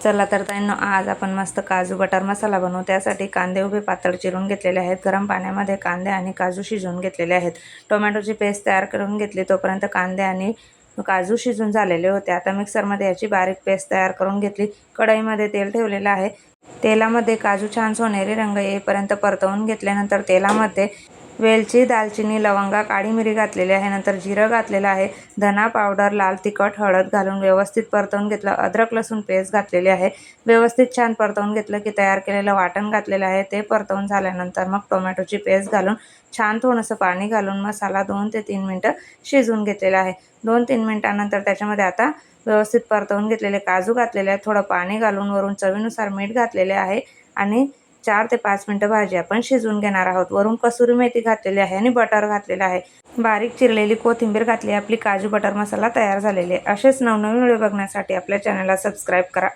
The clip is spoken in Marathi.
चला तर ताईंनो, आज आपण मस्त काजू बटर मसाला बनवू। त्यासाठी कांदे उभे पातळ चिरून घेतलेले आहेत। गरम पाण्यामध्ये कांदे आणि काजू शिजवून घेतलेले आहेत। टोमॅटोची पेस्ट तयार करून घेतली। तोपर्यंत कांदे आणि काजू शिजून झालेले होते। आता मिक्सरमध्ये याची बारीक पेस्ट तयार करून घेतली। कढईमध्ये तेल ठेवलेले आहे। तेलामध्ये काजू छान सोनेरी रंग येईपर्यंत परतवून घेतल्यानंतर तेलामध्ये वेलची, दालचिनी, लवंगा, काळी मिरी घातलेली आहे। नंतर जिरं घातलेलं आहे। धना पावडर, लाल तिखट, हळद घालून व्यवस्थित परतवून घेतलं। अद्रक लसूण पेस्ट घातलेली आहे। व्यवस्थित छान परतवून घेतलं की तयार केलेलं वाटण घातलेलं आहे। ते परतवून झाल्यानंतर मग टोमॅटोची पेस्ट घालून छान थोडंसं पाणी घालून मसाला 2 ते 3 मिनिटं शिजवून घेतलेला आहे। 2-3 मिनिटांनंतर त्याच्यामध्ये आता व्यवस्थित परतवून घेतलेले काजू घातलेले आहेत। थोडं पाणी घालून वरून चवीनुसार मीठ घातलेले आहे आणि 4 ते 5 मिनिटं भाजी आपण शिजवून घेणार आहोत। वरून कसुरी मेथी घातलेली आहे आणि बटर घातलेलं आहे। बारीक चिरलेली कोथिंबीर घातली। आपली काजू बटर मसाला तयार झालेली आहे। असेच नवनवीन व्हिडिओ बघण्यासाठी आपल्या चॅनलला सबस्क्राईब करा।